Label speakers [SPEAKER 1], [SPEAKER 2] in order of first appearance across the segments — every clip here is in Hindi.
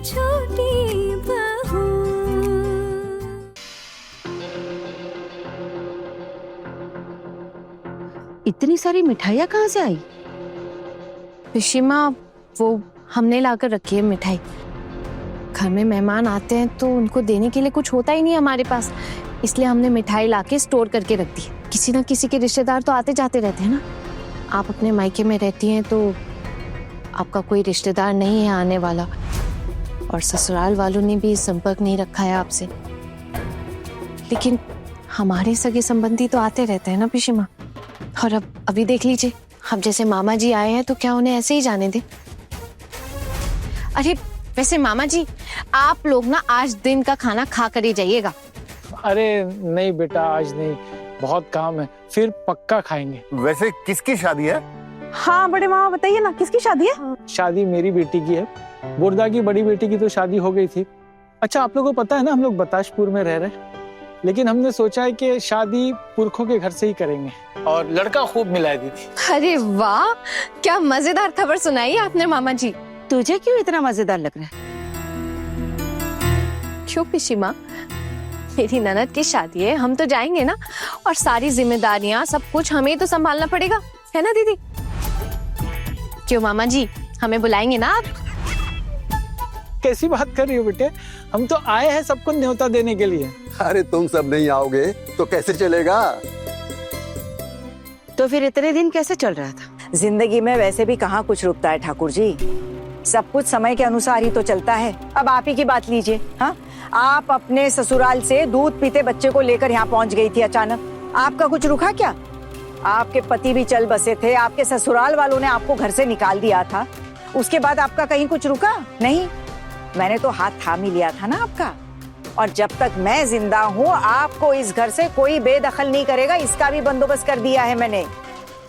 [SPEAKER 1] छोटी बहू।
[SPEAKER 2] इतनी सारी मिठाइयाँ कहाँ से आई?
[SPEAKER 3] पिशीमा, वो हमने लाकर रखी है मिठाई। घर में मेहमान आते हैं तो उनको देने के लिए कुछ होता ही नहीं हमारे पास, इसलिए हमने मिठाई लाके स्टोर करके रख दी। किसी ना किसी के रिश्तेदार तो आते जाते रहते हैं ना। आप अपने मायके में रहती हैं तो आपका कोई रिश्तेदार नहीं है आने वाला, और ससुराल वालों ने भी संपर्क नहीं रखा है आपसे। लेकिन हमारे सगे संबंधी तो आते रहते हैं ना पिशीमा। और अब अभी देख लीजिए, अब जैसे मामा जी आए हैं तो क्या उन्हें ऐसे ही जाने दें? अरे वैसे मामा जी, आप लोग ना आज दिन का खाना खा कर ही जाइएगा।
[SPEAKER 4] अरे नहीं बेटा, आज नहीं, बहुत काम है, फिर पक्का खाएंगे।
[SPEAKER 5] वैसे किसकी शादी है?
[SPEAKER 6] हाँ बड़े मामा बताइए ना, किसकी शादी है?
[SPEAKER 4] शादी मेरी बेटी की है। बुर्दा की बड़ी बेटी की तो शादी हो गई थी। अच्छा, आप लोगों को पता है ना, हम लोग बताशपुर में रह रहे हैं, लेकिन हमने सोचा है कि शादी पुरखों के घर से ही करेंगे, और लड़का खूब मिलाई दी थी।
[SPEAKER 3] अरे वाह, क्या मजेदार खबर सुनाई आपने मामा जी।
[SPEAKER 2] तुझे क्यों इतना मजेदार लग रहा है?
[SPEAKER 3] क्यों पिशीमा, मेरी ननद की शादी है, हम तो जाएंगे ना, और सारी जिम्मेदारियां सब कुछ हमें ही तो संभालना पड़ेगा, है ना दीदी? क्यों मामा जी, हमें बुलाएंगे ना आप?
[SPEAKER 4] कैसी बात कर रही हो बेटे, हम तो आए हैं सबको न्योता देने के लिए।
[SPEAKER 5] अरे तुम सब नहीं आओगे तो कैसे चलेगा?
[SPEAKER 2] तो फिर इतने दिन कैसे चल रहा था?
[SPEAKER 6] जिंदगी में वैसे भी कहाँ कुछ रुकता है ठाकुर जी, सब कुछ समय के अनुसार ही तो चलता है। अब आप ही की बात लीजिए। हाँ, आप अपने ससुराल से दूध पीते बच्चे को लेकर यहाँ पहुँच गई थी अचानक। आपका कुछ रुका क्या? आपके पति भी चल बसे थे, आपके ससुराल वालों ने आपको घर से निकाल दिया था, उसके बाद आपका कहीं कुछ रुका नहीं? मैंने तो हाथ थाम ही लिया था ना आपका, और जब तक मैं जिंदा हूँ आपको इस घर से कोई बेदखल नहीं करेगा, इसका भी बंदोबस्त कर दिया है मैंने।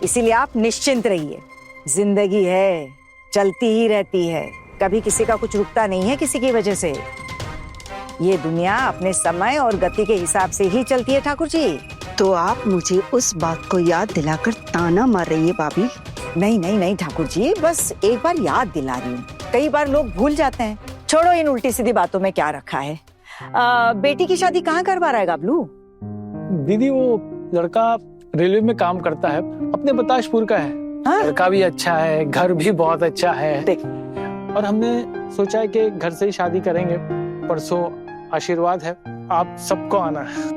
[SPEAKER 6] इसीलिए आप निश्चिंत रहिए। जिंदगी है, चलती ही रहती है, कभी किसी का कुछ रुकता नहीं है किसी की वजह से। ये दुनिया अपने समय और गति के हिसाब से ही चलती है ठाकुर जी।
[SPEAKER 2] तो आप मुझे उस बात को याद दिलाकर ताना मार रही है भाभी?
[SPEAKER 6] नहीं नहीं नहीं ठाकुर जी, बस एक बार याद दिला रही हूँ, कई बार लोग भूल जाते हैं। छोड़ो इन उल्टी सीधी बातों में क्या रखा है। बेटी की शादी कहाँ करवा रहा है गबलू?
[SPEAKER 4] दीदी, वो लड़का रेलवे में काम करता है, अपने बताशपुर का है।
[SPEAKER 6] हाँ?
[SPEAKER 4] लड़का भी अच्छा है, घर भी बहुत अच्छा है,
[SPEAKER 6] देख।
[SPEAKER 4] और हमने सोचा है कि घर से ही शादी करेंगे। परसों आशीर्वाद है, आप सबको आना है।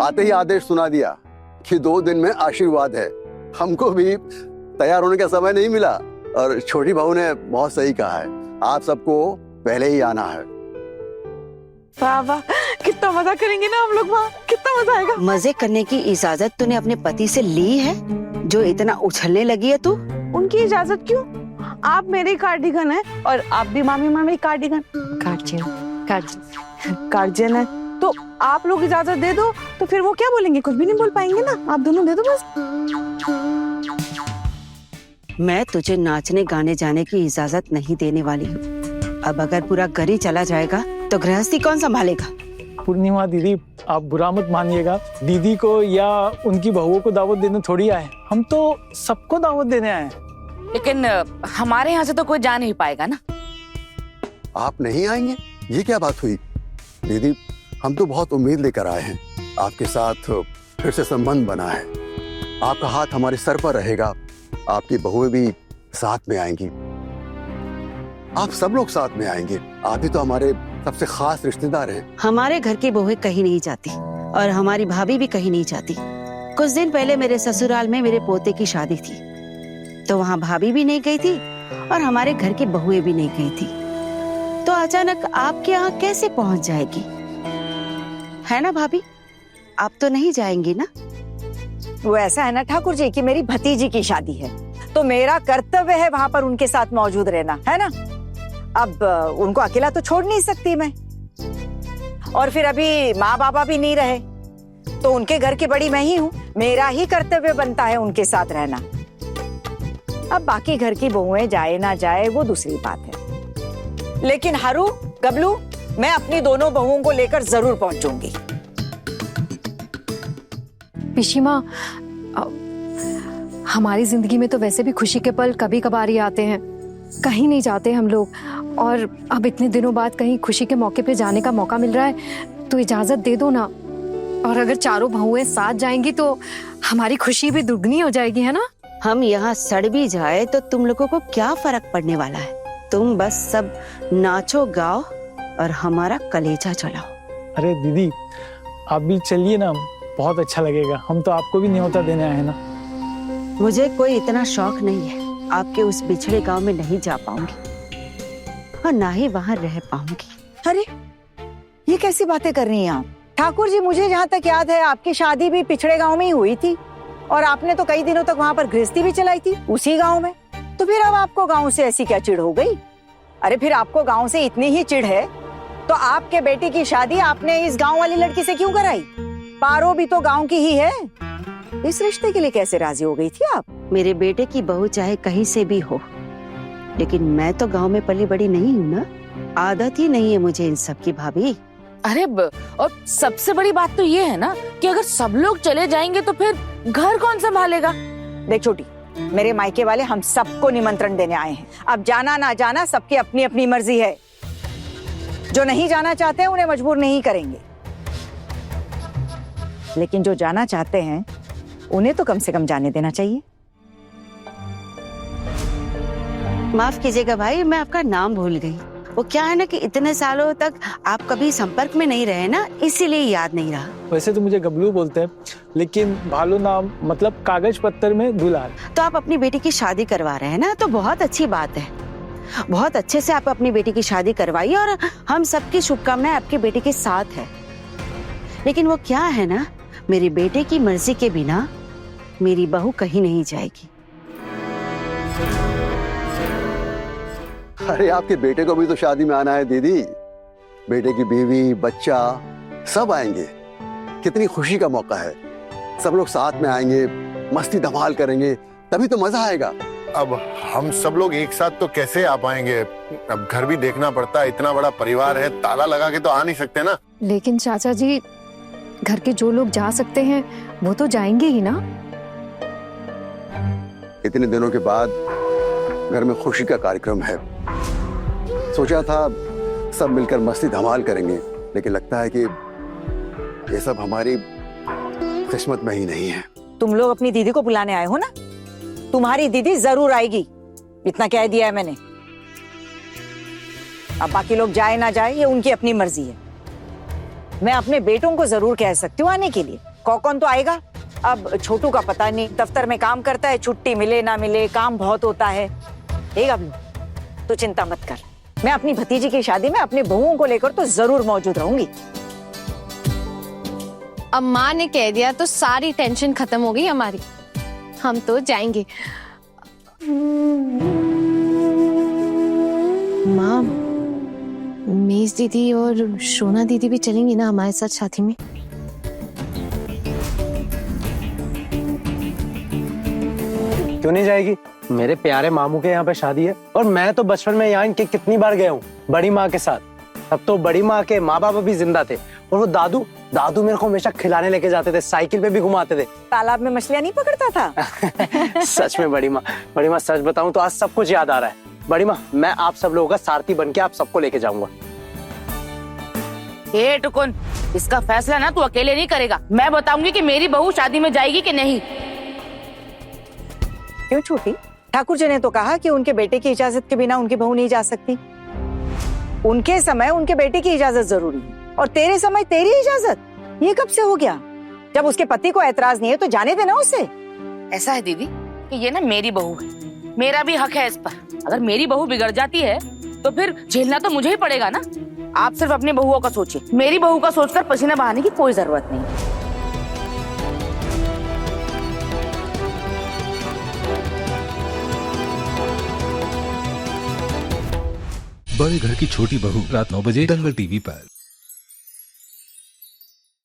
[SPEAKER 5] आते ही आदेश सुना दिया कि 2 दिन में आशीर्वाद है। हमको भी तैयार होने का समय नहीं मिला, और छोटी बहू ने बहुत सही कहा है, आप सबको पहले ही आना है।
[SPEAKER 6] वाह वाह, कितना मजा करेंगे ना हम लोग वहाँ, कितना मजा आएगा।
[SPEAKER 2] मजे करने की इजाजत तूने अपने पति से ली है, जो इतना उछलने लगी है तू?
[SPEAKER 6] उनकी इजाजत क्यों? आप मेरे कार्डिगन है और आप भी मामी मामी कार्डिगन गार्जियन है, तो आप लोग इजाजत दे दो तो फिर वो क्या बोलेंगे? कुछ भी नहीं बोल पाएंगे ना, आप दोनों दे दो बस।
[SPEAKER 2] मैं तुझे नाचने गाने जाने की इजाजत नहीं देने वाली हूँ। अब अगर पूरा घर ही चला जाएगा तो गृहस्थी कौन संभालेगा?
[SPEAKER 4] पूर्णिमा दीदी, आप बुरा मत मानिएगा, दीदी को या उनकी बहुओं को दावत देने थोड़ी आए, हम तो सबको दावत देने आए हैं।
[SPEAKER 7] लेकिन हमारे यहाँ से तो कोई जा नहीं पाएगा ना।
[SPEAKER 5] आप नहीं आएंगे? ये क्या बात हुई दीदी? हम तो बहुत उम्मीद लेकर आए हैं, आपके साथ फिर से संबंध बना है, आपका हाथ हमारे सर पर रहेगा, आपकी बहुएं भी साथ में आएंगी, आप सब लोग साथ में आएंगे। आप ही तो हमारे सबसे खास रिश्तेदार हैं।
[SPEAKER 2] हमारे घर की बहुएं कहीं नहीं जाती, और हमारी भाभी भी कहीं नहीं जाती। कुछ दिन पहले मेरे ससुराल में मेरे पोते की शादी थी, तो वहाँ भाभी भी नहीं गई थी और हमारे घर की बहुएं भी नहीं गई थी। तो अचानक आपके यहाँ कैसे पहुंच जाएगी? है ना भाभी, आप तो नहीं जाएंगी ना?
[SPEAKER 6] वो ऐसा है ना ठाकुर जी कि मेरी भतीजी की शादी है, तो मेरा कर्तव्य है वहां पर उनके साथ मौजूद रहना, है ना। अब उनको अकेला तो छोड़ नहीं सकती मैं, और फिर अभी माँ बाबा भी नहीं रहे, तो उनके घर की बड़ी मैं ही हूँ, मेरा ही कर्तव्य बनता है उनके साथ रहना। अब बाकी घर की बहुएं जाए ना जाए वो दूसरी बात है, लेकिन हरू गबलू, मैं अपनी दोनों बहुओं को लेकर जरूर पहुंचूंगी।
[SPEAKER 3] पिशीमा, हमारी जिंदगी में तो वैसे भी खुशी के पल कभी कभार ही आते हैं, कहीं नहीं जाते हम लोग,
[SPEAKER 1] और अब इतने दिनों बाद कहीं खुशी के मौके पे जाने का मौका मिल रहा है तो इजाजत दे दो ना। और अगर चारों बहुएं साथ जाएंगी तो हमारी खुशी भी दुगनी हो जाएगी, है ना?
[SPEAKER 2] हम यहाँ सड़ भी जाए तो तुम लोगों को क्या फर्क पड़ने वाला है? तुम बस सब नाचो गाओ और हमारा कलेजा चलाओ।
[SPEAKER 4] अरे दीदी आप भी चलिए ना, बहुत अच्छा लगेगा। हम तो आपको भी न्योता देने आए हैं ना।
[SPEAKER 2] मुझे कोई इतना शौक नहीं है, आपके उस बिछड़े गांव में नहीं जा पाऊंगी और ना ही वहां रह पाऊंगी।
[SPEAKER 6] अरे ये कैसी बातें कर रही हैं आप? ठाकुर जी, मुझे जहाँ तक याद है आपकी शादी भी पिछड़े गांव में ही हुई थी और आपने तो कई दिनों तक वहाँ पर गृहस्थी भी चलाई थी उसी गांव में। तो फिर अब आपको गांव से ऐसी क्या चिढ़ हो गई? अरे फिर आपको गांव से इतनी ही चिढ़ है तो आपके बेटे की शादी आपने इस गांव वाली लड़की से क्यों कराई? पारो भी तो गांव की ही है। इस रिश्ते के लिए कैसे राजी हो गई थी आप?
[SPEAKER 2] मेरे बेटे की बहू चाहे कहीं से भी हो, लेकिन मैं तो गांव में पली बड़ी नहीं हूँ ना। आदत ही नहीं है मुझे इन सब की भाभी।
[SPEAKER 7] अरे और सबसे बड़ी बात तो ये है ना कि अगर सब लोग चले जाएंगे तो फिर घर कौन संभालेगा?
[SPEAKER 6] देख छोटी, मेरे मायके वाले हम सबको निमंत्रण देने आए हैं। अब जाना ना जाना सबकी अपनी अपनी मर्जी है। जो नहीं जाना चाहते हैं उन्हें मजबूर नहीं करेंगे, लेकिन जो जाना चाहते हैं उन्हें तो कम से कम जाने देना चाहिए।
[SPEAKER 2] माफ कीजिएगा भाई, मैं आपका नाम भूल गई। वो क्या है ना कि इतने सालों तक आप कभी संपर्क में नहीं रहे ना, इसीलिए याद नहीं रहा।
[SPEAKER 4] वैसे तो मुझे गबलू बोलते हैं, लेकिन भालू नाम मतलब कागज पत्तर में दुलाल।
[SPEAKER 2] तो आप अपनी बेटी की शादी करवा रहे हैं ना, तो बहुत अच्छी बात है। बहुत अच्छे से आप अपनी बेटी की शादी करवाइए और हम सबकी शुभकामनाएं आपकी बेटी के साथ है। लेकिन वो क्या है ना, मेरे बेटे की मर्जी के बिना मेरी बहू कहीं नहीं जाएगी।
[SPEAKER 5] अरे आपके बेटे को भी तो शादी में आना है दीदी। बेटे की बीवी बच्चा सब आएंगे। कितनी खुशी का मौका है। सब लोग साथ में आएंगे, मस्ती धमाल करेंगे, तभी तो मजा आएगा।
[SPEAKER 8] अब हम सब लोग एक साथ तो कैसे आ पाएंगे? अब घर भी देखना पड़ता है, इतना बड़ा परिवार है, ताला लगा के तो आ नहीं सकते ना।
[SPEAKER 1] लेकिन चाचा जी, घर के जो लोग जा सकते हैं वो तो जाएंगे ही ना।
[SPEAKER 5] इतने दिनों के बाद घर में खुशी का कार्यक्रम है। सोचा था सब मिलकर मस्ती धमाल करेंगे, लेकिन लगता है कि ये सब हमारी किस्मत में ही नहीं है।
[SPEAKER 6] तुम लोग अपनी दीदी को बुलाने आए हो ना, तुम्हारी दीदी जरूर आएगी, इतना कह दिया है मैंने। अब बाकी लोग जाए ना जाए ये उनकी अपनी मर्जी है। मैं अपने बेटों को जरूर कह सकती हूँ आने के लिए। कौन तो आएगा? अब छोटू का पता नहीं, दफ्तर में काम करता है, छुट्टी मिले ना मिले, काम बहुत होता है। गबलू, तू चिंता मत कर, मैं अपनी भतीजी की शादी में अपनी बहुओं को लेकर तो जरूर मौजूद रहूंगी।
[SPEAKER 3] अब माँ ने कह दिया तो सारी टेंशन खत्म हो गई हमारी। हम तो जाएंगे। माँ, मेज दीदी और शोना दीदी भी चलेंगी ना हमारे साथ शादी में?
[SPEAKER 9] क्यों नहीं जाएगी? मेरे प्यारे मामू के यहाँ पे शादी है और मैं तो बचपन में यहाँ इनके कितनी बार गया हूँ बड़ी माँ के साथ। तब तो बड़ी माँ के माँ बाप भी जिंदा थे और वो दादू मेरे को हमेशा खिलाने लेके जाते थे, साइकिल पे भी घुमाते थे।
[SPEAKER 6] तालाब में मछलियां नहीं पकड़ता था?
[SPEAKER 9] सच में बड़ी माँ सच बताऊं तो आज सब कुछ याद आ रहा है। बड़ी माँ, मैं आप सब लोगों का सारथी बन के आप सबको लेके जाऊंगा।
[SPEAKER 7] ए टुकुन, इसका फैसला ना तू अकेले नहीं करेगा। मैं बताऊंगी कि मेरी बहू शादी में जाएगी कि नहीं।
[SPEAKER 6] क्यों छोटी? ठाकुर जी ने तो कहा कि उनके बेटे की इजाजत के बिना उनकी बहू नहीं जा सकती। उनके समय उनके बेटे की इजाजत जरूरी है और तेरे समय तेरी इजाजत। ये कब से हो गया? जब उसके पति को एतराज नहीं है तो जाने देना उसे।
[SPEAKER 7] ऐसा है दीदी कि ये ना मेरी बहू है, मेरा भी हक है इस पर। अगर मेरी बहू बिगड़ जाती है तो फिर झेलना तो मुझे ही पड़ेगा ना। आप सिर्फ अपनी बहुओं का सोचिए, मेरी बहू का सोचकर पसीना बहाने की कोई जरूरत नहीं।
[SPEAKER 10] बड़े घर की छोटी बहू रात 9 बजे दंगल टीवी पर।